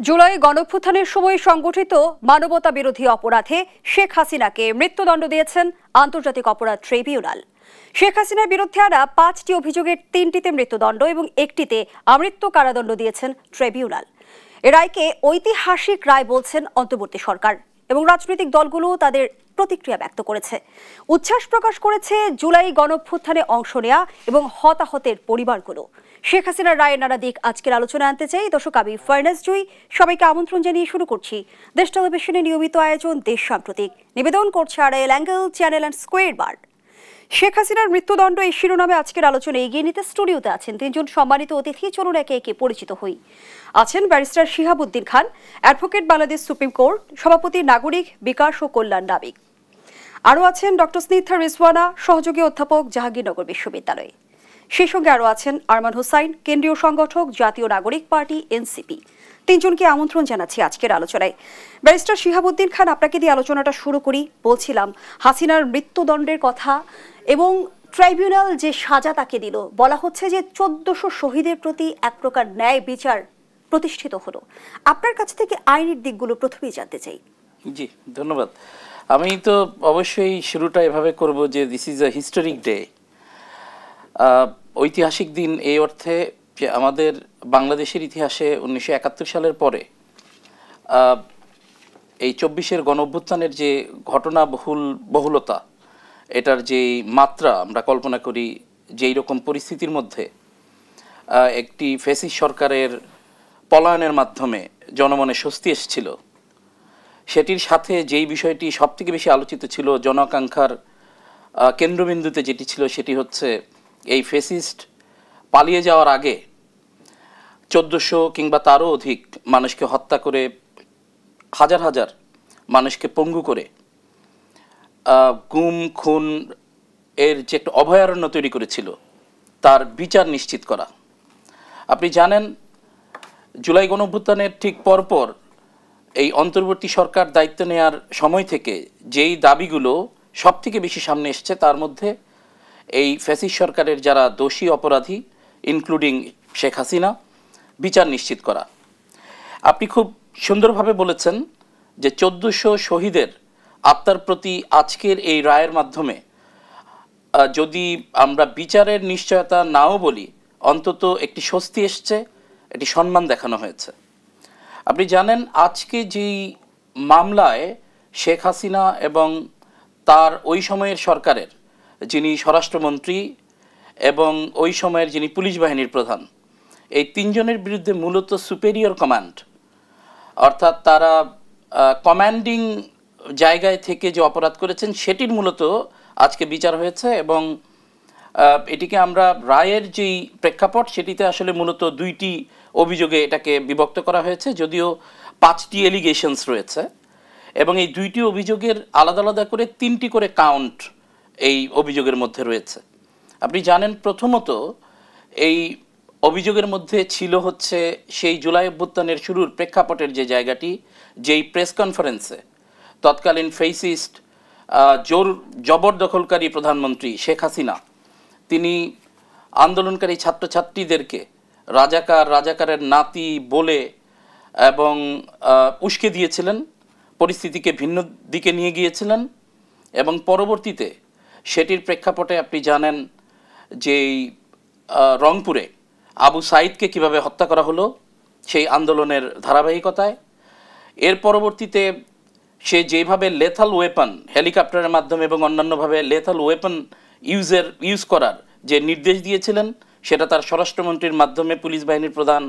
জুলাই গণঅভ্যুত্থানের সময় সংগঠিত মানবতা বিরোধী অপরাধে শেখ হাসিনাকে মৃত্যুদণ্ড দিয়েছেন আন্তর্জাতিক অপরাধ ট্রাইব্যুনাল। শেখ হাসিনার বিরুদ্ধে আনা 5টি অভিযোগের 3টিতে মৃত্যুদণ্ড এবং একটিতে আমৃত্যু কারাদণ্ড দিয়েছেন ট্রাইব্যুনাল। এ রায়কে ঐতিহাসিক রায় বলছেন অন্তর্বর্তী সরকার এবং রাজনৈতিক দলগুলো তাদের প্রতিক্রিয়া ব্যক্ত করেছে। উচ্ছ্বাস প্রকাশ করেছে জুলাই গণঅভ্যুত্থানে অংশ নেয়া এবং হতাহতের পরিবারগুলো। শেখ হাসিনার রায়ের নানা দিক আজকের আলোচনা আনতে চাই। দর্শক, আমি ফারনাজ জুই সবাইকে আমন্ত্রণ জানিয়ে শুরু করছি দেশ টেলিভিশনের নিয়মিত আয়োজন দেশ সাম্প্রতিক। নিবেদন করছে Arail angle channel and square বার। শেখ হাসিনার মৃত্যুদণ্ড এই শিরোনামে আজকের আলোচনা এগিয়ে নিতে স্টুডিওতে আছেন তিনজন সম্মানিত অতিথি। চলুন একে একে পরিচিত হই। আছেন ব্যারিস্টার শিহাবুদ্দিন খান, অ্যাডভোকেট বাংলাদেশ সুপ্রিম কোর্ট, সভাপতি নাগরিক বিকাশ ও কল্যাণ নাবিক। আরও আছেন ডক্টর স্নিগ্ধা রিজওয়ানা, সহযোগী অধ্যাপক জাহাঙ্গীরনগর বিশ্ববিদ্যালয়। সেই সঙ্গে আরও আছেন আরমান হোসাইন, কেন্দ্রীয় সংগঠক জাতীয় নাগরিক পার্টি এনসিপি। তিনজনকে আমন্ত্রণ জানাচ্ছি আজকের আলোচনায়। ব্যারিস্টার শিহাবুদ্দিন খান, আপনাকে দিয়ে আলোচনাটা শুরু করি। বলছিলাম হাসিনার মৃত্যুদণ্ডের কথা এবং ট্রাইব্যুনাল যে সাজা তাকে দিল, বলা হচ্ছে যে 1400 শহীদের প্রতি এক প্রকার ন্যায় বিচার প্রতিষ্ঠিত হলো। আপনার কাছ থেকে আইনের দিকগুলো প্রথমেই জানতে চাই। জি, ধন্যবাদ। আমি তো অবশ্যই শুরুটা এভাবে করব যে this is a historic day, ঐতিহাসিক দিন এই অর্থে যে আমাদের বাংলাদেশের ইতিহাসে 1971 সালের পরে এই 24-এর গণঅভ্যুত্থানের যে ঘটনা বহুলতা, এটার যে মাত্রা আমরা কল্পনা করি, যেই রকম পরিস্থিতির মধ্যে একটি ফ্যাসিস্ট সরকারের পলায়নের মাধ্যমে জনমনে স্বস্তি এসেছিল, সেটির সাথে যেই বিষয়টি সবথেকে বেশি আলোচিত ছিল, জনাকাঙ্ক্ষার কেন্দ্রবিন্দুতে যেটি ছিল, সেটি হচ্ছে এই ফ্যাসিস্ট পালিয়ে যাওয়ার আগে 1400 কিংবা তারও অধিক মানুষকে হত্যা করে, হাজার হাজার মানুষকে পঙ্গু করে, গুম খুন এর যে একটা অভয়ারণ্য তৈরি করেছিল, তার বিচার নিশ্চিত করা। আপনি জানেন, জুলাই গণঅভ্যুত্থানের ঠিক পরপর এই অন্তর্বর্তী সরকার দায়িত্ব নেওয়ার সময় থেকে যেই দাবিগুলো সবথেকে বেশি সামনে এসছে, তার মধ্যে এই ফ্যাসিস্ট সরকারের যারা দোষী অপরাধী, ইনক্লুডিং শেখ হাসিনা, বিচার নিশ্চিত করা। আপনি খুব সুন্দরভাবে বলেছেন যে 1400 শহীদের আত্মার প্রতি আজকের এই রায়ের মাধ্যমে যদি আমরা বিচারের নিশ্চয়তা নাও বলি, অন্তত একটি স্বস্তি এসছে, একটি সম্মান দেখানো হয়েছে। আপনি জানেন, আজকে যেই মামলায় শেখ হাসিনা এবং তার ওই সময়ের সরকারের যিনি স্বরাষ্ট্রমন্ত্রী এবং ওই সময়ের যিনি পুলিশ বাহিনীর প্রধান, এই তিনজনের বিরুদ্ধে মূলত সুপেরিয়র কমান্ড, অর্থাৎ তারা কমান্ডিং জায়গায় থেকে যে অপরাধ করেছেন সেটির মূলত আজকে বিচার হয়েছে। এবং এটিকে আমরা রায়ের যেই প্রেক্ষাপট, সেটিতে আসলে মূলত 2টি অভিযোগে এটাকে বিভক্ত করা হয়েছে, যদিও 5টি এলিগেশনস রয়েছে এবং এই 2টি অভিযোগের আলাদা আলাদা করে 3টি করে কাউন্ট এই অভিযোগের মধ্যে রয়েছে। আপনি জানেন, প্রথমত এই অভিযোগের মধ্যে ছিল হচ্ছে সেই জুলাই অভ্যুত্থানের শুরুর প্রেক্ষাপটের যে জায়গাটি, যেই প্রেস কনফারেন্সে তৎকালীন ফ্যাসিস্ট জবরদখলকারী প্রধানমন্ত্রী শেখ হাসিনা, তিনি আন্দোলনকারী ছাত্রছাত্রীদেরকে রাজাকারের নাতি বলে এবং উস্কে দিয়েছিলেন, পরিস্থিতিকে ভিন্ন দিকে নিয়ে গিয়েছিলেন। এবং পরবর্তীতে সেটির প্রেক্ষাপটে আপনি জানেন যে রংপুরে আবু সাইদকে কিভাবে হত্যা করা হলো সেই আন্দোলনের ধারাবাহিকতায়। এর পরবর্তীতে সে যেভাবে লেথাল ওয়েপন, হেলিকপ্টারের মাধ্যমে এবং অন্যান্যভাবে লেথাল ওয়েপন ইউজ করার যে নির্দেশ দিয়েছিলেন, সেটা তার স্বরাষ্ট্রমন্ত্রীর মাধ্যমে পুলিশ বাহিনীর প্রধান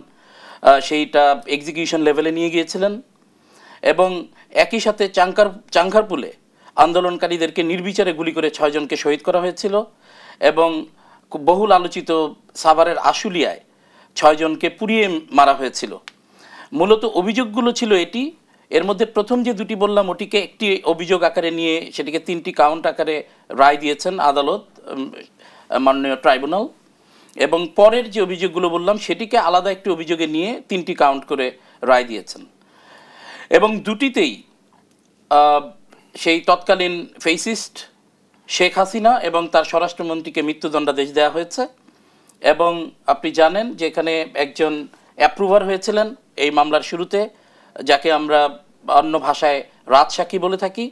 সেইটা এক্সিকিউশন লেভেলে নিয়ে গিয়েছিলেন। এবং একই সাথে চাঙ্খারপুলে আন্দোলনকারীদেরকে নির্বিচারে গুলি করে 6 জনকে শহীদ করা হয়েছিল। এবং বহুল আলোচিত সাভারের আশুলিয়ায় 6 জনকে পুড়িয়ে মারা হয়েছিল। মূলত অভিযোগগুলো ছিল এটি। এর মধ্যে প্রথম যে 2টি বললাম, ওটিকে একটি অভিযোগ আকারে নিয়ে সেটিকে 3টি কাউন্ট আকারে রায় দিয়েছেন আদালত, মাননীয় ট্রাইব্যুনাল। এবং পরের যে অভিযোগগুলো বললাম, সেটিকে আলাদা একটি অভিযোগে নিয়ে 3টি কাউন্ট করে রায় দিয়েছেন। এবং 2টিতেই সেই তৎকালীন ফ্যাসিস্ট শেখ হাসিনা এবং তার স্বরাষ্ট্রমন্ত্রীকে মৃত্যুদণ্ডাদেশ দেওয়া হয়েছে। এবং আপনি জানেন যে এখানে একজন অ্যাপ্রুভার হয়েছিলেন এই মামলার শুরুতে, যাকে আমরা অন্য ভাষায় রাজসাক্ষী বলে থাকি,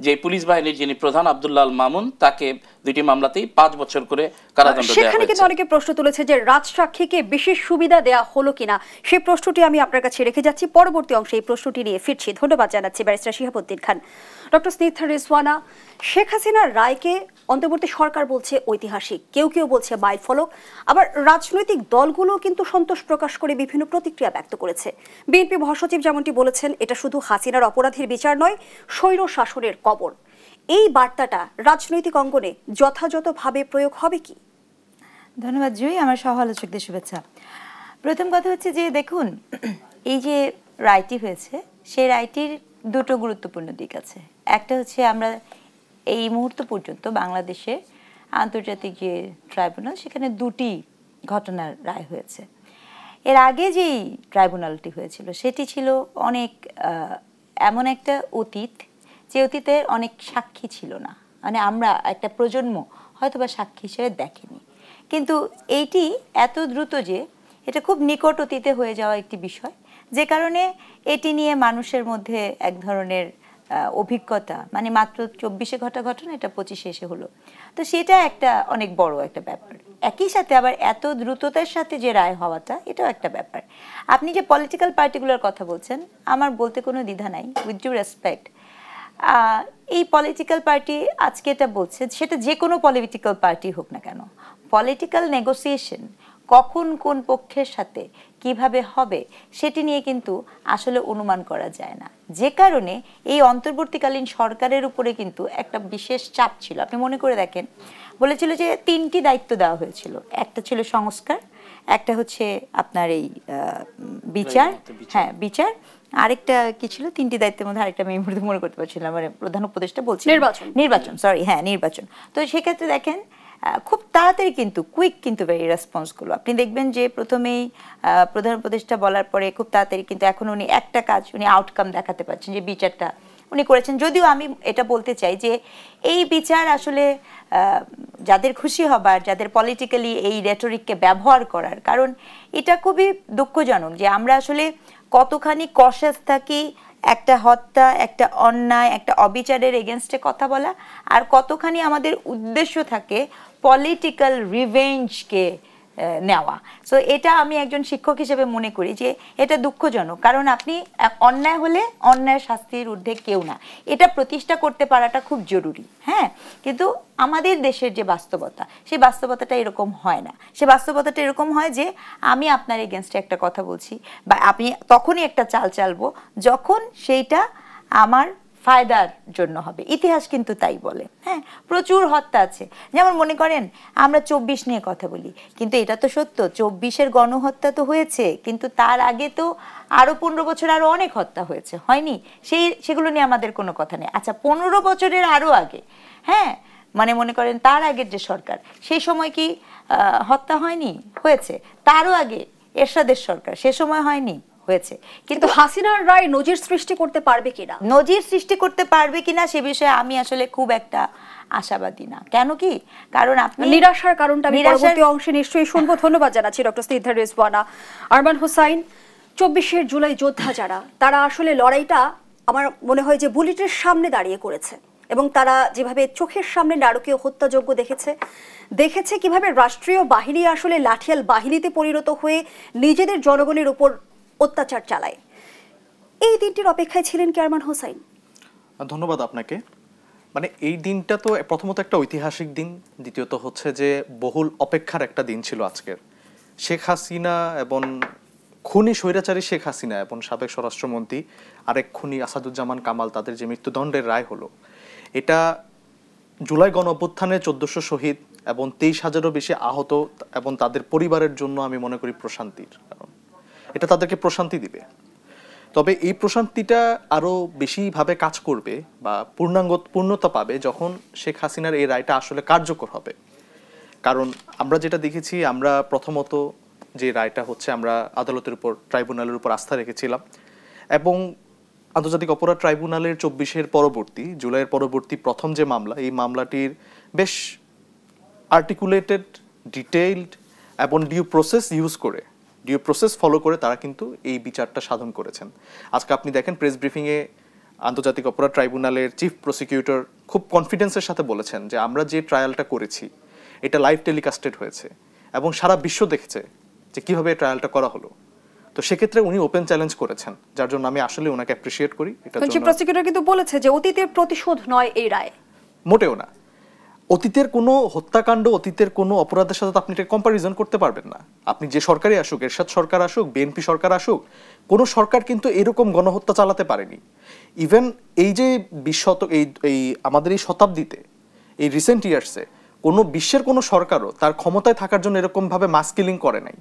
যে পুলিশ বাহিনীর যিনি প্রধান আব্দুল্লাহ আল মামুন, তাকে দুইটি মামলাতেই 5 বছর করে কারাদণ্ড দেওয়া সেখানে হয়েছে। কিন্তু অনেকে প্রশ্ন তুলেছে যে রাজসাক্ষীকে বিশেষ সুবিধা দেয়া হলো কিনা, সেই প্রশ্নটি আমি আপনার কাছে রেখে যাচ্ছি। পরবর্তী অংশে এই প্রশ্নটি নিয়ে ফিরছি। ধন্যবাদ জানাচ্ছি ব্যারিস্টার শিহাবুদ্দিন খান। ডক্টর স্নিগ্ধা রিজওয়ানা, শেখ হাসিনার রায়কে অন্তর্বর্তী সরকার বলছে ঐতিহাসিক, কেউ কেউ বলছে মাইলফলক, আবার রাজনৈতিক দলগুলো কিন্তু সন্তোষ প্রকাশ করে বিভিন্ন প্রতিক্রিয়া ব্যক্ত করেছে। বিএনপি মহাসচিব যেমনটি বলেছেন, এটা শুধু হাসিনার অপরাধের বিচার নয়, স্বৈর শাসনের কবর। এই বার্তাটা রাজনৈতিক অঙ্গনে যথাযথভাবে প্রয়োগ হবে কি? ধন্যবাদ জুই, আমার সহ আলোচকদের শুভেচ্ছা। প্রথম কথা হচ্ছে যে দেখুন, এই যে রায়টি হয়েছে সেই রায়টির দুটো গুরুত্বপূর্ণ দিক আছে। একটা হচ্ছে আমরা এই মুহূর্ত পর্যন্ত বাংলাদেশে আন্তর্জাতিক যে ট্রাইব্যুনাল, সেখানে দুটি ঘটনার রায় হয়েছে। এর আগে যেই ট্রাইব্যুনালটি হয়েছিল সেটি ছিল অনেক এমন একটা অতীত, যে অতীতের অনেক সাক্ষী ছিল না, মানে আমরা একটা প্রজন্ম হয়তোবা সাক্ষী হিসেবে দেখেনি। কিন্তু এইটি এত দ্রুত যে এটা খুব নিকট অতীতে হয়ে যাওয়া একটি বিষয়, যে কারণে এটি নিয়ে মানুষের মধ্যে এক ধরনের অভিজ্ঞতা, মানে মাত্র 24-এ ঘটা ঘটনা, এটা 25-এ এসে হলো, তো সেটা একটা অনেক বড় একটা ব্যাপার। একই সাথে আবার এত দ্রুততার সাথে যে রায় হওয়াটা, এটাও একটা ব্যাপার। আপনি যে পলিটিক্যাল পার্টিগুলোর কথা বলছেন, আমার বলতে কোনো দ্বিধা নাই, উইথ ডিউ রেসপেক্ট। এই পলিটিক্যাল পার্টি আজকে এটা বলছে, সেটা যে কোনো পলিটিক্যাল পার্টি হোক না কেন, পলিটিক্যাল নেগোসিয়েশন কখন কোন পক্ষের সাথে কিভাবে হবে সেটি নিয়ে কিন্তু আসলে অনুমান করা যায় না। যে কারণে এই অন্তর্বর্তীকালীন সরকারের উপরে কিন্তু একটা বিশেষ চাপ ছিল। আপনি মনে করে দেখেন, বলেছিল যে 3টি দায়িত্ব দেওয়া হয়েছিল, একটা ছিল সংস্কার, একটা হচ্ছে আপনার এই বিচার, হ্যাঁ বিচার, আরেকটা কি ছিল, 3টি দায়িত্বের মধ্যে আরেকটা আমি মনে করতে পারছিলাম, মানে প্রধান উপদেষ্টা বলছি নির্বাচন, সরি হ্যাঁ নির্বাচন। তো সেক্ষেত্রে দেখেন খুব তাড়াতাড়ি কিন্তু কুইক কিন্তু ভেরি রেসপন্সগুলো আপনি দেখবেন যে প্রথমেই প্রধান উপদেষ্টা বলার পরে খুব তাড়াতাড়ি কিন্তু এখন উনি একটা কাজ, উনি আউটকাম দেখাতে পারছেন, যে বিচারটা উনি করেছেন। যদিও আমি এটা বলতে চাই যে এই বিচার আসলে যাদের খুশি হবার, যাদের পলিটিক্যালি এই রেটরিককে ব্যবহার করার, কারণ এটা খুবই দুঃখজনক যে আমরা আসলে কতখানি কশাস থাকি একটা হত্যা, একটা অন্যায়, একটা অবিচারের এগেনস্টে কথা বলা, আর কতখানি আমাদের উদ্দেশ্য থাকে পলিটিক্যাল রিভেঞ্জকে নেওয়া। সো এটা আমি একজন শিক্ষক হিসেবে মনে করি যে এটা দুঃখজনক, কারণ আপনি অন্যায় হলে অন্যায় শাস্তির ঊর্ধ্বে কেউ না, এটা প্রতিষ্ঠা করতে পারাটা খুব জরুরি। হ্যাঁ, কিন্তু আমাদের দেশের যে বাস্তবতা, সেই বাস্তবতাটা এরকম হয় না। সে বাস্তবতাটা এরকম হয় যে আমি আপনার এগেনস্টে একটা কথা বলছি, বা আপনি তখনই একটা চাল চালবো যখন সেইটা আমার ফায়দার জন্য হবে। ইতিহাস কিন্তু তাই বলে। হ্যাঁ, প্রচুর হত্যা আছে, যেমন মনে করেন আমরা 24 নিয়ে কথা বলি, কিন্তু এটা তো সত্য 24-এর গণহত্যা তো হয়েছে, কিন্তু তার আগে তো আরো 15 বছর আরো অনেক হত্যা হয়েছে, হয়নি? সেগুলো নিয়ে আমাদের কোনো কথা নেই। আচ্ছা, 15 বছরের আরো আগে, হ্যাঁ মানে মনে করেন তার আগের যে সরকার, সেই সময় কি হত্যা হয়নি? হয়েছে। তারও আগে এরশাদের সরকার, সে সময় হয়নি? হয়েছে। কিন্তু হাসিনার রায় নজির সৃষ্টি করতে পারবে কিনা, নজির সৃষ্টি করতে পারবে কিনা সে বিষয়ে আমি আসলে খুব একটা আশাবাদী না। কেন কি? কারণ আপনি নিরাশার কারণটা আমি পরবর্তী অংশে নিশ্চয়ই শুনবো। ধন্যবাদ জানাচ্ছি ডক্টর স্নিগ্ধা রিজওয়ানা। আরমান হোসাইন, 24 জুলাই যোদ্ধা যারা, তারা আসলে লড়াইটা আমার মনে হয় যে বুলেটের সামনে দাঁড়িয়ে করেছে, এবং তারা যেভাবে চোখের সামনে নারকীয় হত্যাযজ্ঞ দেখেছে কিভাবে রাষ্ট্রীয় বাহিনী আসলে লাঠিয়াল বাহিনীতে পরিণত হয়ে নিজেদের জনগণের উপর অত্যাচার চালায়। এই দিনটির অপেক্ষায় ছিলেন কি আরমান হোসাইন? ধন্যবাদ আপনাকে। মানে এই দিনটা তো প্রথমত একটা ঐতিহাসিক দিন, দ্বিতীয়ত হচ্ছে যে বহুল অপেক্ষার একটা দিন ছিল আজকের। শেখ হাসিনা এবং খুনি স্বৈরাচারী শেখ হাসিনা এবং সাবেক স্বরাষ্ট্রমন্ত্রী আরেক খুনি আসাদুজ্জামান কামাল, তাদের যে মৃত্যুদণ্ডের রায় হলো, এটা জুলাই গণ অভ্যুত্থানে 1400 শহীদ এবং 23,000-এরও বেশি আহত এবং তাদের পরিবারের জন্য আমি মনে করি প্রশান্তির কারণ। এটা তাদেরকে প্রশান্তি দিবে। তবে এই প্রশান্তিটা আরও বেশিভাবে কাজ করবে বা পূর্ণতা পাবে যখন শেখ হাসিনার এই রায়টা আসলে কার্যকর হবে। কারণ আমরা যেটা দেখেছি, আমরা প্রথমত যে রায়টা হচ্ছে, আমরা আদালতের উপর, ট্রাইব্যুনালের উপর আস্থা রেখেছিলাম, এবং আন্তর্জাতিক অপরাধ ট্রাইব্যুনালের 24-এর পরবর্তী, জুলাইয়ের পরবর্তী প্রথম যে মামলা, এই মামলাটির বেশ আর্টিকুলেটেড, ডিটেইলড এবং ডিউ প্রসেস ইউজ করে ডিউ প্রসেস ফলো করে তারা কিন্তু এই বিচারটা সাধন করেছেন। আজকে আপনি দেখেন প্রেস ব্রিফিংয়ে আন্তর্জাতিক অপরাধ ট্রাইব্যুনালের চিফ প্রসিকিউটর খুব কনফিডেন্সের সাথে বলেছেন যে আমরা যে ট্রায়ালটা করেছি এটা লাইভ টেলিকাস্টেড হয়েছে এবং সারা বিশ্ব দেখছে যে কীভাবে ট্রায়ালটা করা হলো। তো সেক্ষেত্রে উনি ওপেন চ্যালেঞ্জ করেছেন, যার জন্য আমি আসলে ওনাকে অ্যাপ্রিসিয়েট করি। চিফ প্রসিকিউটর কিন্তু বলেছে যে অতীতের প্রতিশোধ নয় এই রায়। মোটেও না। অতীতের কোনো হত্যাকাণ্ড, অতীতের কোনো অপরাধের সাথে আপনি এটা কম্পারিজন করতে পারবেন না। আপনি যে সরকারই আসুক, এরশাদ সরকার আসুক, বিএনপি সরকার আসুক, কোনো সরকার কিন্তু এরকম গণহত্যা চালাতে পারেনি। ইভেন এই যে এই আমাদের এই শতাব্দীতে, এই রিসেন্ট ইয়ার্সে কোনো বিশ্বের কোনো সরকারও তার ক্ষমতায় থাকার জন্য এরকমভাবে মাস কিলিং করে নাই।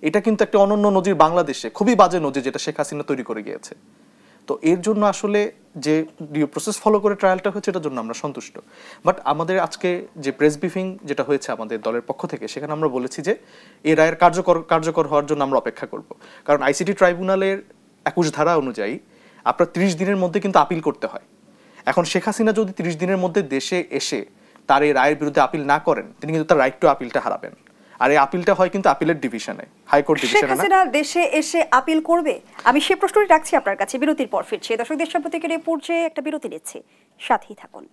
এটা কিন্তু একটা অনন্য নজির বাংলাদেশে, খুবই বাজে নজির যেটা শেখ হাসিনা তৈরি করে গিয়েছে। তো এর জন্য আসলে যে ডিউ প্রসেস ফলো করে ট্রায়ালটা হয়েছে এটার জন্য আমরা সন্তুষ্ট। বাট আমাদের আজকে যে প্রেস ব্রিফিং যেটা হয়েছে আমাদের দলের পক্ষ থেকে, সেখানে আমরা বলেছি যে এই রায়ের কার্যকর হওয়ার জন্য আমরা অপেক্ষা করব। কারণ আইসিটি ট্রাইব্যুনালের 21 ধারা অনুযায়ী আপনার 30 দিনের মধ্যে কিন্তু আপিল করতে হয়। এখন শেখ হাসিনা যদি 30 দিনের মধ্যে দেশে এসে তার এই রায়ের বিরুদ্ধে আপিল না করেন, তিনি কিন্তু তার রাইট টু আপিলটা হারাবেন। আর এই আপিলটা হয় কিন্তু আপিলের ডিভিশনে, হাইকোর্ট ডিভিশনে। শেখ হাসিনা দেশে এসে আপিল করবে? আমি সেই প্রশ্নটি রাখছি আপনার কাছে, বিরতির পর ফিরছি। দর্শকদের সাম্প্রতিকের এই পর্যায়ে একটা বিরতি নিচ্ছি, সাথেই থাকুন।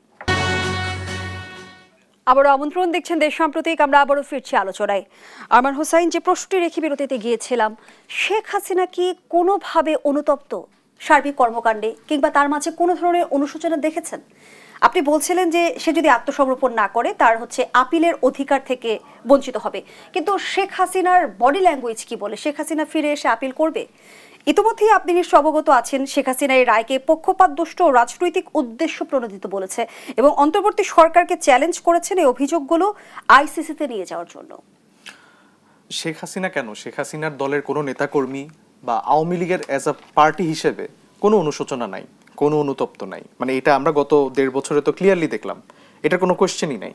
আবারও আমন্ত্রণ, দেখছেন দেশ সাম্প্রতিক। আমরা আবারও ফিরছি আলোচনায়। আরমান হোসাইন, যে প্রশ্নটি রেখে বিরতিতে গিয়েছিলাম, শেখ হাসিনা কি কোনোভাবে অনুতপ্ত সার্বিক কর্মকাণ্ডে, কিংবা তার মাঝে কোনো ধরনের অনুশোচনা দেখেছেন? আপনি বলছিলেন যে সে যদি আত্মসমর্পণ না করে তার আপিলের অধিকার থেকে বঞ্চিত হবে, কিন্তু শেখ হাসিনার বডি ল্যাঙ্গুয়েজ কি বলে? শেখ হাসিনা ফিরে এসে আপিল করবে? ইতিমধ্যেই আপনি নিশ্চয় অবগত আছেন, শেখ হাসিনা এই রায়কে পক্ষপাতদুষ্ট ও রাজনৈতিক উদ্দেশ্য প্রণোদিত বলেছে এবং অন্তর্বর্তী সরকারকে চ্যালেঞ্জ করেছেন এই অভিযোগগুলো আইসিসিতে নিয়ে যাওয়ার জন্য। শেখ হাসিনা কেন, শেখ হাসিনার দলের কোনো নেতাকর্মী বা আওয়ামী লীগের অ্যাজ আ পার্টি হিসেবে কোনো অনুশোচনা নাই, কোনো অনুতপ্ত নাই। মানে এটা আমরা গত 1.5 বছরে তো ক্লিয়ারলি দেখলাম, এটার কোনো কোয়েশ্চেনই নাই।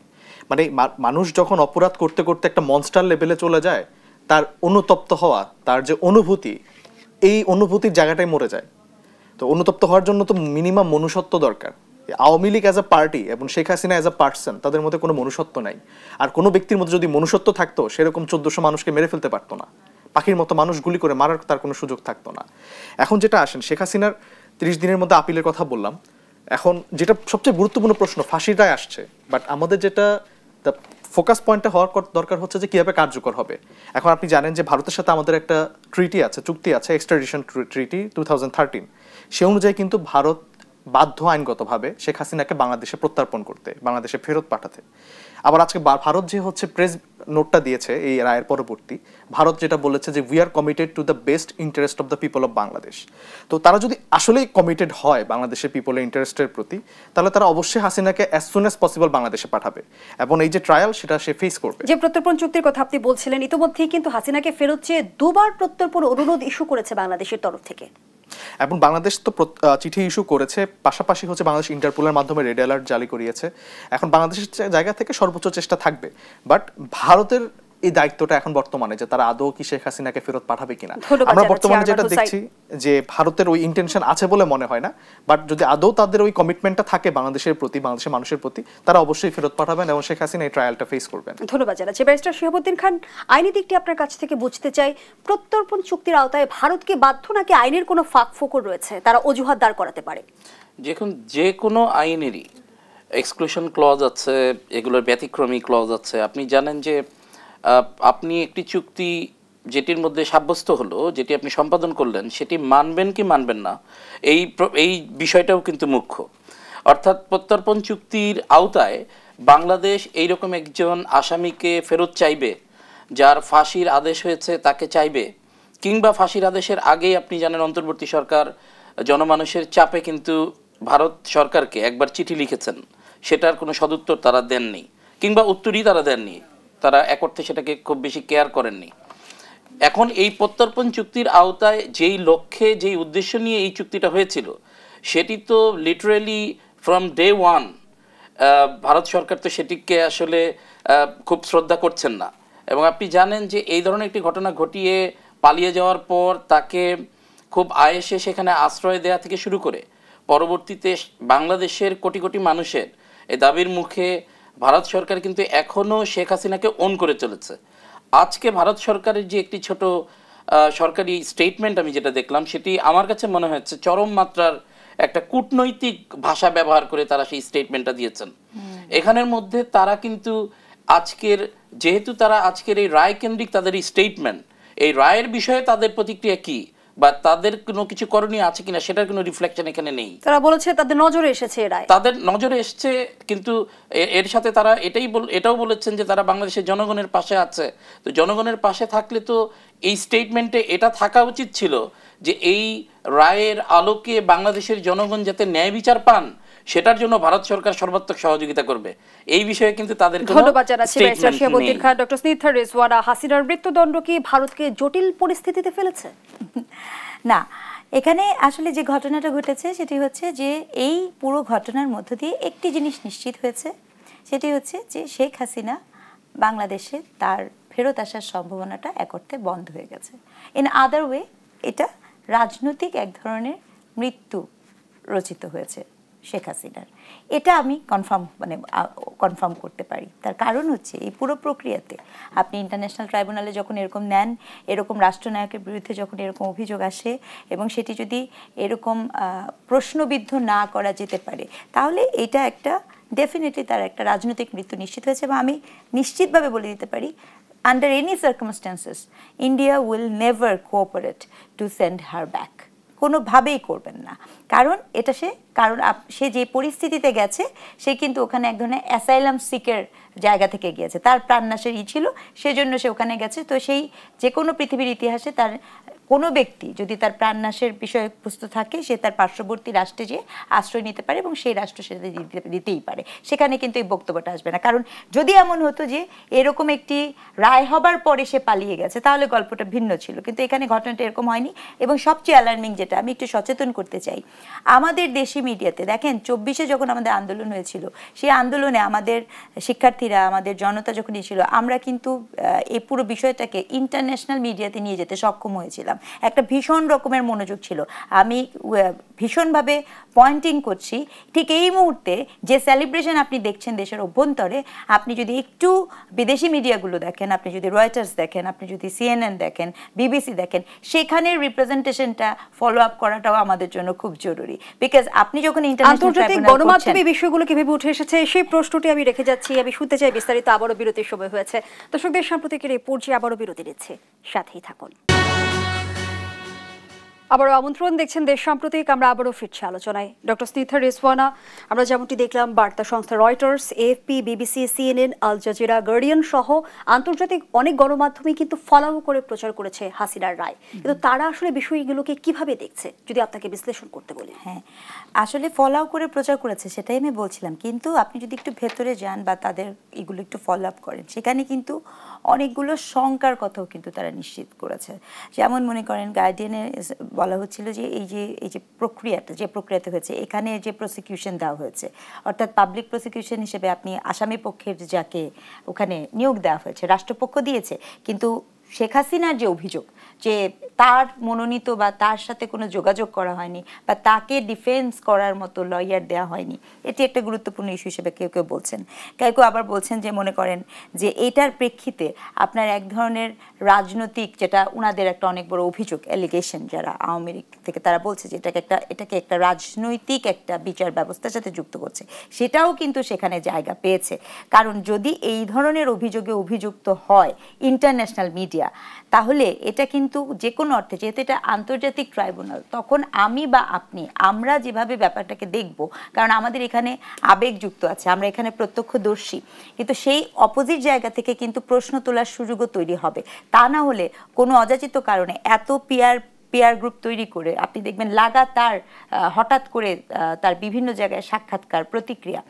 মানে মানুষ যখন অপরাধ করতে করতে একটা মনস্টার লেভেলে চলে যায়, তার অনুতপ্ত হওয়া, তার যে অনুভূতি, এই অনুভূতির জায়গাটাই মরে যায়। তো অনুতপ্ত হওয়ার জন্য তো মিনিমাম মনুষ্যত্ব দরকার। Awami League as a party এবং Sheikh Hasina as a person, তাদের মধ্যে কোনো মনুষ্যত্ব নাই। আর কোনো ব্যক্তির মধ্যে যদি মনুষ্যত্ব থাকতো, সেরকম 1400 মানুষকে মেরে ফেলতে পারতো না। পাখির মতো মানুষ গুলি করে মারার তার কোনো সুযোগ থাকতো না। এখন যেটা আসেন, শেখ হাসিনার 30 দিনের মধ্যে আপিলের কথা বললাম। এখন যেটা সবচেয়ে গুরুত্বপূর্ণ প্রশ্ন, ফাঁসির রায় আসছে, বাট আমাদের যেটা ফোকাস পয়েন্টটা হওয়ার দরকার হচ্ছে যে কিভাবে কার্যকর হবে। এখন আপনি জানেন যে ভারতের সাথে আমাদের একটা ট্রিটি আছে, চুক্তি আছে, এক্সট্রাডিশন ট্রিটি 2013। সে অনুযায়ী কিন্তু ভারত বাধ্য আইনগতভাবে শেখ হাসিনাকে বাংলাদেশে প্রত্যর্পণ করতে, বাংলাদেশে ফেরত পাঠাতে। আবার আজকে ভারত যে প্রেস নোটটা দিয়েছে এই রায়ের পরবর্তী, ভারত যেটা বলেছে যে we are committed to the best interest of the people of Bangladesh. তো তারা যদি আসলেই কমিটেড হয় বাংলাদেশের পিপলের ইন্টারেস্টের প্রতি, তাহলে তারা অবশ্যই হাসিনাকে অ্যাজ সুন অ্যাজ পসিবল বাংলাদেশে পাঠাবে এবং এই যে ট্রায়াল সেটা সে ফেস করবে। যে প্রত্যর্পণ চুক্তির কথা আপনি বলছিলেন, ইতিমধ্যেই কিন্তু হাসিনাকে ফেরত চেয়ে 2 বার প্রত্যর্পণ অনুরোধ ইস্যু করেছে বাংলাদেশের তরফ থেকে। এবং বাংলাদেশ তো চিঠি ইস্যু করেছে, পাশাপাশি বাংলাদেশ ইন্টারপোলের মাধ্যমে রেড অ্যালার্ট জারি করিয়েছে। এখন বাংলাদেশের জায়গা থেকে সর্বোচ্চ চেষ্টা থাকবে, বাট ভারতের এই দায়িত্বটা এখন বর্তমানে যে তারা আদৌ কি শেখ হাসিনাকে ফেরত পাঠাবে কিনা। আমরা বর্তমানে যেটা দেখছি যে ভারতের ওই ইন্টেনশন আছে বলে মনে হয় না, বাট যদি আদৌ তাদের ওই কমিটমেন্টটা থাকে বাংলাদেশের প্রতি, বাংলাদেশের মানুষের প্রতি, তারা অবশ্যই ফেরত পাঠাবেন এবং শেখ হাসিনা এই ট্রায়ালটা ফেস করবেন। ধন্যবাদ জানাচ্ছি। ব্যারিস্টার শিহাবুদ্দিন খান, আইনি দিকটি আপনার কাছ থেকে বুঝতে চাই, প্রত্যর্পণ চুক্তির আওতায় ভারত কি বাধ্য, নাকি আইনের কোনো ফাঁক ফোকর রয়েছে, তারা অজুহাত দাঁড় করাতে পারে? যে কোনো আইনেরই এক্সক্লুশন ক্লজ আছে, এগুলোর ব্যতিক্রমী ক্লজ আছে। আপনি জানেন যে আপনি একটি চুক্তি যেটির মধ্যে সাব্যস্ত হলো, যেটি আপনি সম্পাদন করলেন, সেটি মানবেন কি মানবেন না, এই বিষয়টাও কিন্তু মুখ্য। অর্থাৎ প্রত্যর্পণ চুক্তির আওতায় বাংলাদেশ এইরকম একজন আসামিকে ফেরত চাইবে, যার ফাঁসির আদেশ হয়েছে তাকে চাইবে, কিংবা ফাঁসির আদেশের আগেই আপনি জানেন অন্তর্বর্তী সরকার জনমানুষের চাপে কিন্তু ভারত সরকারকে একবার চিঠি লিখেছেন, সেটার কোনো সদুত্তর তারা দেননি, কিংবা উত্তরই তারা দেননি, তারা এক অর্থে সেটাকে খুব বেশি কেয়ার করেননি। এখন এই প্রত্যর্পণ চুক্তির আওতায় যেই লক্ষ্যে, যেই উদ্দেশ্য নিয়ে এই চুক্তিটা হয়েছিল, সেটি তো literally from day one Bharat সরকার তো সেটিকে আসলে খুব শ্রদ্ধা করছেন না। এবং আপনি জানেন যে এই ধরনের একটি ঘটনা ঘটিয়ে পালিয়ে যাওয়ার পর তাকে খুব আয়েসে সেখানে আশ্রয় দেওয়া থেকে শুরু করে পরবর্তীতে বাংলাদেশের কোটি কোটি মানুষের এই দাবির মুখে ভারত সরকার কিন্তু এখনও শেখ হাসিনাকে ওন করে চলেছে। আজকে ভারত সরকারের যে একটি ছোট সরকারি স্টেটমেন্ট আমি যেটা দেখলাম সেটি আমার কাছে মনে হচ্ছে চরম মাত্রার একটা কূটনৈতিক ভাষা ব্যবহার করে তারা সেই স্টেটমেন্টটা দিয়েছেন। এখানের মধ্যে তারা কিন্তু যেহেতু তারা আজকের এই রায় কেন্দ্রিক তাদের এই স্টেটমেন্ট, এই রায়ের বিষয়ে তাদের প্রতিক্রিয়া কি বা তাদের কোনো কিছু করণীয় আছে কিনা সেটার কোনো রিফ্লেকশন এখানে নেই। তারা বলেছে তাদের নজরে এসেছে রায়, তাদের নজরে এসছে, কিন্তু এর সাথে তারা এটাও বলেছেন যে তারা বাংলাদেশের জনগণের পাশে আছে। তো জনগণের পাশে থাকলে তো এই স্টেটমেন্টে এটা থাকা উচিত ছিল যে এই রায়ের আলোকে বাংলাদেশের জনগণ যাতে ন্যায় বিচার পান সেটার জন্য ভারত সরকার সর্বাত্মক সহযোগিতা করবে। এই বিষয়ে কিন্তু তাদের কোনো ধন্যবাদ জানাচ্ছি ব্যারিস্টার শিহাবুদ্দিন খান। ডক্টর স্নিগ্ধা রিজওয়ানা, হাসিনার মৃত্যুদণ্ড কি ভারতকে জটিল পরিস্থিতিতে ফেলেছে? না, এখানে আসলে যে ঘটনাটা ঘটেছে সেটি হচ্ছে যে এই পুরো ঘটনার মধ্য দিয়ে একটি জিনিস নিশ্চিত হয়েছে, সেটি হচ্ছে যে শেখ হাসিনা বাংলাদেশে তার ফেরত আসার সম্ভাবনাটা এক অর্থে বন্ধ হয়ে গেছে। ইন আদার ওয়ে এটা রাজনৈতিক এক ধরনের মৃত্যু রচিত হয়েছে শেখ হাসিনার, এটা আমি কনফার্ম করতে পারি। তার কারণ হচ্ছে এই পুরো প্রক্রিয়াতে আপনি ইন্টারন্যাশনাল ট্রাইব্যুনালে যখন এরকম নেন, এরকম রাষ্ট্রনায়কের বিরুদ্ধে যখন এরকম অভিযোগ আসে এবং সেটি যদি এরকম প্রশ্নবিদ্ধ না করা যেতে পারে, তাহলে এটা একটা ডেফিনেটলি তার একটা রাজনৈতিক মৃত্যু নিশ্চিত হয়েছে। এবং আমি নিশ্চিতভাবে বলে দিতে পারি, under any circumstances India will never cooperate to send her back, কোনোভাবেই করবেন না। কারণ সে যে পরিস্থিতিতে গেছে সে কিন্তু ওখানে এক ধরনের অ্যাসাইলাম সিকের জায়গা থেকে গিয়েছে, তার প্রাণনাশের ছিল, সেজন্য সে ওখানে গেছে। তো সেই যে কোনো পৃথিবীর ইতিহাসে তার কোনো ব্যক্তি যদি তার প্রাণনাশের বিষয়ে প্রস্তুত থাকে, সে তার পার্শ্ববর্তী রাষ্ট্রে যেয়ে আশ্রয় নিতে পারে এবং সেই রাষ্ট্র সেটা দিতেই পারে, সেখানে কিন্তু এই বক্তব্যটা আসবে না। কারণ যদি এমন হতো যে এরকম একটি রায় হবার পরে সে পালিয়ে গেছে, তাহলে গল্পটা ভিন্ন ছিল, কিন্তু এখানে ঘটনাটা এরকম হয়নি। এবং সবচেয়ে অ্যালার্মিং যেটা আমি একটু সচেতন করতে চাই, আমাদের দেশি মিডিয়াতে দেখেন 24-এ যখন আমাদের আন্দোলন হয়েছিল, সেই আন্দোলনে আমাদের শিক্ষার্থীরা, আমাদের জনতা যখন ছিল, আমরা কিন্তু এই পুরো বিষয়টাকে ইন্টারন্যাশনাল মিডিয়াতে নিয়ে যেতে সক্ষম হয়েছিলাম। একটা ভীষণ রকমের মনোযোগ ছিল। আমি ভীষণভাবে পয়েন্টিং করছি, ঠিক এই মুহূর্তে যে সেলিব্রেশন আপনি দেখছেন দেশের অভ্যন্তরে, আপনি যদি একটু বিদেশি মিডিয়াগুলো দেখেন, আপনি যদি রয়টার্স দেখেন, আপনি যদি CNN দেখেন, BBC দেখেন, সেখানের রিপ্রেজেন্টেশনটা ফলো আপ করাটাও আমাদের জন্য খুব জরুরি। বিকজ আপনি যখন আন্তর্জাতিক গণমাধ্যমে বিষয়গুলো কিভাবে উঠে এসেছে সেই প্রশ্নটি আমি রেখে যাচ্ছি। আমি শুনতে চাই বিস্তারিত। আবারও বিরতির সময় হয়েছে। দর্শকদের সাম্প্রতিকের এই পর্যায়ে আবারও বিরতি নিচ্ছে, সাথেই থাকুন। আবারও আমন্ত্রণ, দেখছেন দেশ সাম্প্রতিক। আমরা আবারও ফিরছি আলোচনায়। ডক্টর স্নিগ্ধা রিজওয়ানা, আমরা যেমনটি দেখলাম বার্তা সংস্থা Reuters, AFP, BBC, CNN, Al Jazeera, Guardian সহ আন্তর্জাতিক অনেক গণমাধ্যমে কিন্তু ফলো করে প্রচার করেছে হাসিনার রায়, কিন্তু তারা আসলে বিষয়গুলোকে কিভাবে দেখছে যদি আপনাকে বিশ্লেষণ করতে বলি? হ্যাঁ, আসলে ফলো করে প্রচার করেছে সেটাই আমি বলছিলাম, কিন্তু আপনি যদি একটু ভেতরে যান বা তাদের এগুলো একটু ফলো আপ করেন, সেখানে কিন্তু অনেকগুলো শঙ্কার কথাও কিন্তু তারা নিশ্চিত করেছে। যেমন মনে করেন গার্ডিয়ানে বলা হচ্ছিল যে এই যে প্রক্রিয়াতে হয়েছে, এখানে যে প্রসিকিউশন দেওয়া হয়েছে, অর্থাৎ পাবলিক প্রসিকিউশন হিসেবে আপনি আসামি পক্ষের যাকে ওখানে নিয়োগ দেওয়া হয়েছে, রাষ্ট্রপক্ষ দিয়েছে, কিন্তু শেখ হাসিনার যে অভিযোগ যে তার মনোনীত বা তার সাথে কোনো যোগাযোগ করা হয়নি বা তাকে ডিফেন্স করার মতো লয়ার দেওয়া হয়নি, এটি একটা গুরুত্বপূর্ণ ইস্যু হিসেবে কেউ কেউ বলছেন। কেউ আবার বলছেন যে মনে করেন যে এটার প্রেক্ষিতে আপনার এক ধরনের রাজনৈতিক, যেটা ওনাদের একটা অনেক বড় অভিযোগ, অ্যালিগেশন, যারা আওয়ামী লীগ থেকে তারা বলছে যে এটাকে একটা রাজনৈতিক একটা বিচার ব্যবস্থার সাথে যুক্ত করছে, সেটাও কিন্তু সেখানে জায়গা পেয়েছে। কারণ যদি এই ধরনের অভিযোগে অভিযুক্ত হয় ইন্টারন্যাশনাল মিডিয়া, তাহলে এটা কিন্তু যে কোনো অর্থে, যেহেতু এটা আন্তর্জাতিক ট্রাইব্যুনাল, তখন আমি বা আমরা যেভাবে ব্যাপারটাকে দেখব, কারণ আমাদের এখানে আবেগ যুক্ত আছে, আমরা এখানে প্রত্যক্ষদর্শী, কিন্তু সেই অপোজিট জায়গা থেকে কিন্তু প্রশ্ন তোলার সুযোগও তৈরি হবে। তা না হলে কোনো অযাচিত কারণে এত পিয়ার গ্রুপ তৈরি করে আপনি দেখবেন লাগাতার হঠাৎ করে তার বিভিন্ন জায়গায় সাক্ষাৎকার, প্রতিক্রিয়া,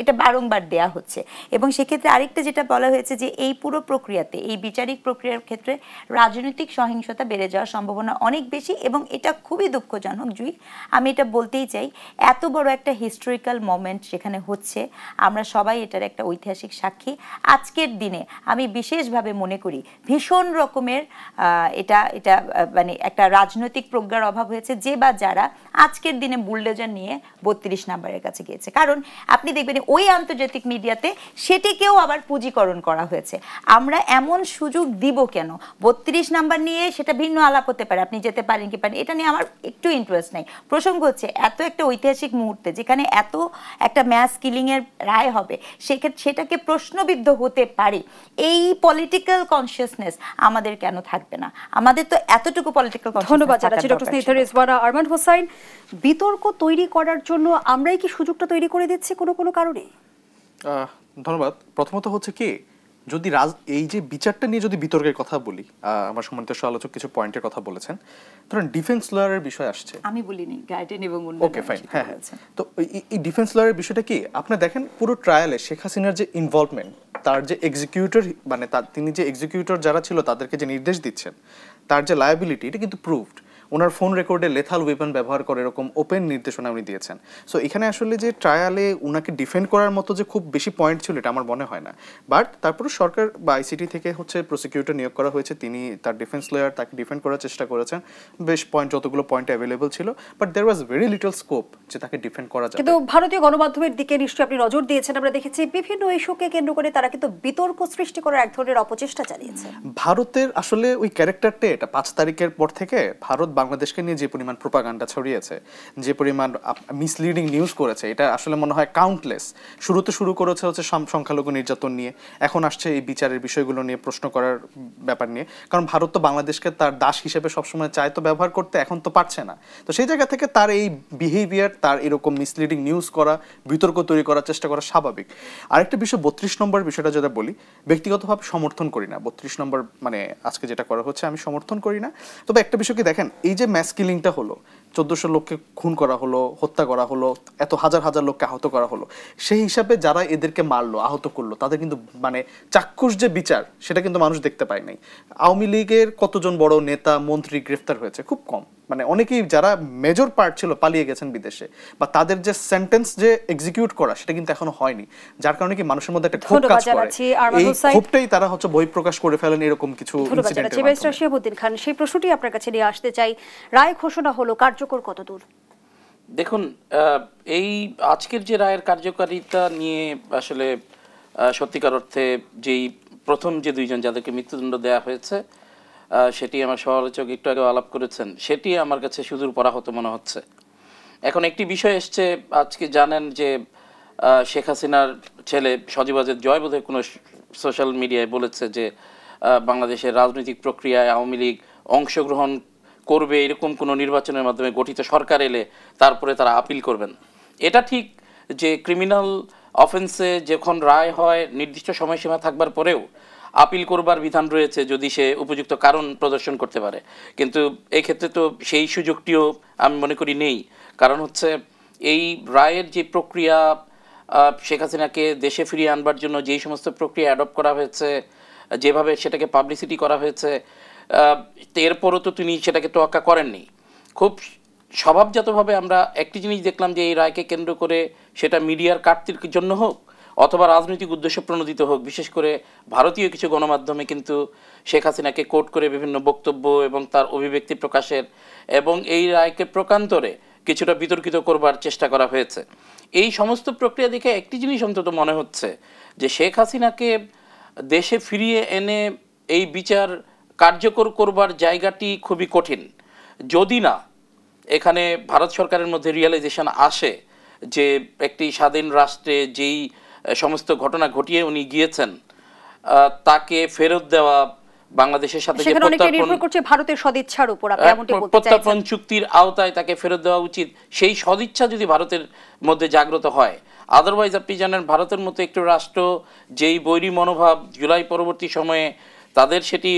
এটা বারংবার দেয়া হচ্ছে। এবং সেক্ষেত্রে আরেকটা যেটা বলা হয়েছে যে এই পুরো প্রক্রিয়াতে, এই বিচারিক প্রক্রিয়ার ক্ষেত্রে রাজনৈতিক সহিংসতা বেড়ে যাওয়ার সম্ভাবনা অনেক বেশি। এবং এটা খুবই দুঃখজনক, জুই, আমি এটা বলতেই চাই, এত বড় একটা হিস্টোরিক্যাল মোমেন্ট সেখানে হচ্ছে, আমরা সবাই এটার একটা ঐতিহাসিক সাক্ষী। আজকের দিনে আমি বিশেষভাবে মনে করি ভীষণ রকমের এটা মানে একটা রাজনৈতিক প্রজ্ঞার অভাব হয়েছে যে বা যারা আজকের দিনে বুলডোজার নিয়ে 32 নাম্বারের কাছে গিয়েছে। কারণ আপনি দেখবেন ওই আন্তর্জাতিক মিডিয়াতে সেটিকেও আবার পুঁজিকরণ করা হয়েছে। আমরা এমন সুযোগ দিব কেন? 32 নাম্বার নিয়ে সেটা ভিন্ন আলাপ হতে পারে, আপনি যেতে পারেন কি পারেন, এটা নিয়ে আমার একটু ইন্টারেস্ট নেই। প্রসঙ্গ হচ্ছে এত একটা ঐতিহাসিক মুহূর্তে যেখানে এত একটা ম্যাস কিলিং এর রায় হবে, সেটাকে প্রশ্নবিদ্ধ হতে পারে, এই পলিটিক্যাল কনসিয়াসনেস আমাদের কেন থাকবে না? আমাদের তো এতটুকু পলিটিক্যাল কনসিয়াসনেস। ধন্যবাদ জানাচ্ছি ডক্টর স্নিগ্ধা রিজওয়ানা। আরমান হোসাইন, বিতর্ক তৈরি করার জন্য আমরাই কি সুযোগটা তৈরি করে দিচ্ছি কোনো কোনো কারণে? ধন্যবাদ। প্রথমত হচ্ছে কি, যদি এই যে বিচারটা নিয়ে যদি বিতর্কের কথা বলি, আমার সম্মানিত সমালোচক কিছু পয়েন্টের কথা বলেছেন, ধরেন ডিফেন্স লয়ারের বিষয় আসছে। আমি বলিনি গাইডেন এবং ওকে ফাইন, হ্যাঁ। তো এই ডিফেন্স লয়ারের বিষয়টা কি, আপনি দেখেন পুরো ট্রায়ালে শেখ হাসিনার যে ইনভলভমেন্ট, তার যে এক্সিকিউটর মানে তিনি যে এক্সিকিউটর যারা ছিল তাদেরকে যে নির্দেশ দিচ্ছেন, তার যে লায়াবিলিটি, এটা কিন্তু প্রুভড। ওনার ফোন রেকর্ডে লেথাল ওয়েপন ব্যবহার করে এরকম ওপেন নির্দেশনা উনি দিয়েছেন। সো এখানে আসলে যে ট্রায়ালে উনাকে ডিফেন্ড করার মতো যে খুব বেশি পয়েন্ট ছিল এটা আমার মনে হয় না। বাট তারপরে সরকার বা আইসিটি থেকে হচ্ছে প্রসিকিউটর নিয়োগ করা হয়েছে, তিনি তার ডিফেন্স লয়ার তাকে ডিফেন্ড করার চেষ্টা করেছেন, বেশ যতগুলো পয়েন্ট অ্যাভেলেবল ছিল, but there was very little scope যে তাকে ডিফেন্ড করা যায়। কিন্তু ভারতীয় গণমাধ্যমের দিকে নিশ্চয়ই আপনি নজর দিয়েছেন, আমরা দেখেছি বিভিন্ন ইস্যুকে কেন্দ্র করে তারা কিন্তু বিতর্ক সৃষ্টি করার এক ধরনের অপচেষ্টা চালিয়েছে। ভারতের আসলে ওই ক্যারেক্টারটা, এটা 5 তারিখের পর থেকে ভারত বাংলাদেশকে নিয়ে যে পরিমাণ প্রোপাগান্ডা ছড়িয়েছে, যে পরিমাণ মিসলিডিং নিউজ করেছে, এটা আসলে মনে হয় কাউন্টলেস। শুরুতে শুরু করেছে হচ্ছে সংখ্যালঘু নির্যাতন নিয়ে, এখন আসছে এই বিচারের বিষয়গুলো নিয়ে প্রশ্ন করার ব্যাপার নিয়ে। কারণ ভারত তো বাংলাদেশকে তার দাস হিসেবে সবসময় চায় তো ব্যবহার করতে, এখন তো পারছে না। তো সেই জায়গা থেকে তার এই বিহেভিয়ার, তার এরকম মিসলিডিং নিউজ করা, বিতর্ক তৈরি করার চেষ্টা করা স্বাভাবিক। আরেকটা বিষয় 32 নম্বর বিষয়টা যেটা বলি, ব্যক্তিগতভাবে সমর্থন করি না 32 নম্বর, মানে আজকে যেটা করা হচ্ছে আমি সমর্থন করি না। তবে একটা বিষয়কে দেখেন, এই যে ম্যাস কিলিংটা হলো, 1400 লোককে খুন করা হলো, হত্যা করা হলো, এত হাজার হাজার লোককে আহত করা হলো, সেই হিসাবে যারা এদেরকে মারলো, আহত করলো, তাদের কিন্তু মানে চাক্ষুষ যে বিচার সেটা কিন্তু মানুষ দেখতে পায় নাই। আওয়ামী লীগের কতজন বড় নেতা মন্ত্রী গ্রেফতার হয়েছে? খুব কম। মানে অনেকেই যারা মেজর পার্ট ছিল পালিয়ে গেছেন বিদেশে, বা তাদের যে সেন্টেন্স যে এক্সিকিউট করা সেটা কিন্তু এখনো হয়নি, যার কারণে কি মানুষের মধ্যে একটা ক্ষোভ কাজ করে। এই ক্ষোভটাই তারা হচ্ছে বহিঃপ্রকাশ করে ফেলেন এরকম কিছু ইনসিডেন্টের মাধ্যমে। শিহাবুদ্দিন খান, সেই প্রশ্নটি আপনার কাছে নিয়ে আসতে চাই, রায় ঘোষণা হলো, কার্যকর কতদূর? দেখুন, এই আজকের যে রায়ের কার্যকারিতা নিয়ে আসলে সত্যিকার অর্থে যেই প্রথম যে দুইজন যাদেরকে মৃত্যুদণ্ড দেওয়া হয়েছে, সেটি আমার সমালোচক একটু আগে আলাপ করেছেন, সেটি আমার কাছে সুদূর পরাহত মনে হচ্ছে। এখন একটি বিষয় এসছে, আজকে জানেন যে শেখ হাসিনার ছেলে সজীব ওয়াজেদ জয় বোধহয় কোনো সোশ্যাল মিডিয়ায় বলেছে যে বাংলাদেশের রাজনৈতিক প্রক্রিয়ায় আওয়ামী লীগ অংশগ্রহণ করবে এরকম কোনো নির্বাচনের মাধ্যমে গঠিত সরকার এলে তারপরে তারা আপিল করবেন। এটা ঠিক যে ক্রিমিনাল অফেন্সে যখন রায় হয় নির্দিষ্ট সময়সীমা থাকবার পরেও আপিল করবার বিধান রয়েছে যদি সে উপযুক্ত কারণ প্রদর্শন করতে পারে, কিন্তু এই ক্ষেত্রে তো সেই সুযোগটিও আমি মনে করি নেই। কারণ হচ্ছে এই রায়ের যে প্রক্রিয়া, শেখ হাসিনাকে দেশে ফিরিয়ে আনবার জন্য যেই সমস্ত প্রক্রিয়া অ্যাডপ্ট করা হয়েছে, যেভাবে সেটাকে পাবলিসিটি করা হয়েছে, এরপরও তো তিনি সেটাকে তোয়াক্কা করেননি। খুব স্বভাবজাতভাবে আমরা একটি জিনিস দেখলাম যে এই রায়কে কেন্দ্র করে সেটা মিডিয়ার কাটতির জন্য হোক অথবা রাজনৈতিক উদ্দেশ্য প্রণোদিত হোক, বিশেষ করে ভারতীয় কিছু গণমাধ্যমে কিন্তু শেখ হাসিনাকে কোট করে বিভিন্ন বক্তব্য এবং তার অভিব্যক্তি প্রকাশের এবং এই রায়কে প্রকান্তরে কিছুটা বিতর্কিত করবার চেষ্টা করা হয়েছে। এই সমস্ত প্রক্রিয়া দেখে একটি জিনিস অন্তত মনে হচ্ছে যে শেখ হাসিনাকে দেশে ফিরিয়ে এনে এই বিচার কার্যকর করবার জায়গাটি খুবই কঠিন, যদি না এখানে ভারত সরকারের মধ্যে রিয়েলাইজেশন আসে যে একটি স্বাধীন রাষ্ট্রে যেই সমস্ত ঘটনা ঘটিয়ে উনি গিয়েছেন তাকে ফেরত দেওয়া, বাংলাদেশের সাথে যে ভারতের সদিচ্ছার উপর প্রত্যর্পণ চুক্তির আওতায় তাকে ফেরত দেওয়া উচিত, সেই সদিচ্ছা যদি ভারতের মধ্যে জাগ্রত হয়। আদারওয়াইজ আপনি জানেন ভারতের মতো একটি রাষ্ট্র যেই বৈরী মনোভাব জুলাই পরবর্তী সময়ে তাদের সেটি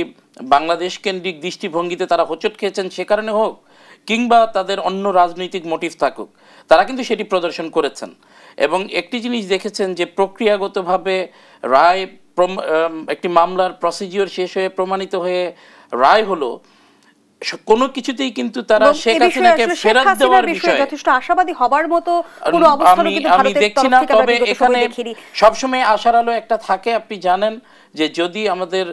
বাংলাদেশ কেন্দ্রিক দৃষ্টিভঙ্গিতে তারা হোঁচট খেয়েছেন সে কারণে হোক কিংবা তাদের অন্য রাজনৈতিক মোটিভ থাকুক, তারা কিন্তু সেটি প্রদর্শন করেছেন। এবং একটি জিনিস দেখেছেন যে প্রক্রিয়াগতভাবে রায়, একটি মামলার প্রসিডিওর শেষ হয়ে প্রমাণিত হয়ে রায় হলো, কোনো কিছুতেই কিন্তু তারা শেখ হাসিনাকে ফেরত দেওয়ার বিষয়ে যথেষ্ট আশাবাদী হবার মতো কোনো অবস্থান কিন্তু আমি দেখছি না। তবে এখানে সবসময় আশার আলো একটা থাকে। আপনি জানেন যে যদি আমাদের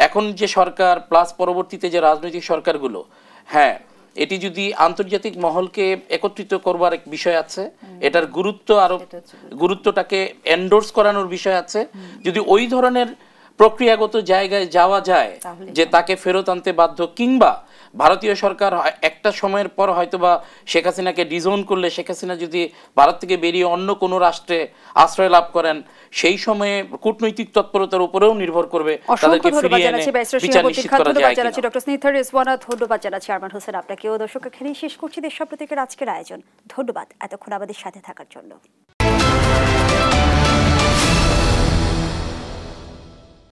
এখন যে সরকার প্লাস পরবর্তীতে যে রাজনৈতিক সরকারগুলো, হ্যাঁ এটি যদি আন্তর্জাতিক মহলকে একত্রিত করবার এক বিষয় আছে, এটার গুরুত্বটাকে এন্ডোর্স করানোর বিষয় আছে। যদি ওই ধরনের প্রক্রিয়াগত জায়গায় যাওয়া যায় যে তাকে ফেরত আনতে বাধ্য, কিংবা ভারতীয় সরকার একটা সময়ের পর হয়তোবা শেখ হাসিনাকে ডিজোন করলে শেখ হাসিনা যদি ভারত থেকে বেরিয়ে অন্য কোনো রাষ্ট্রে আশ্রয় লাভ করেন, সেই সময়ে কূটনৈতিক তৎপরতার উপরেও নির্ভর করবে তাদেরকে ফিরিয়ে এনে বিচার নিশ্চিত করা যায় কিনা। ডক্টর স্নিগ্ধা রিজওয়ানা, ধন্যবাদ জানাচ্ছি আরমান হোসেন আপনাকেও। দর্শক, এখানেই শেষ করছি দেশ প্রতীকের আজকের আয়োজন। ধন্যবাদ এতক্ষণ আমাদের সাথে থাকার জন্য।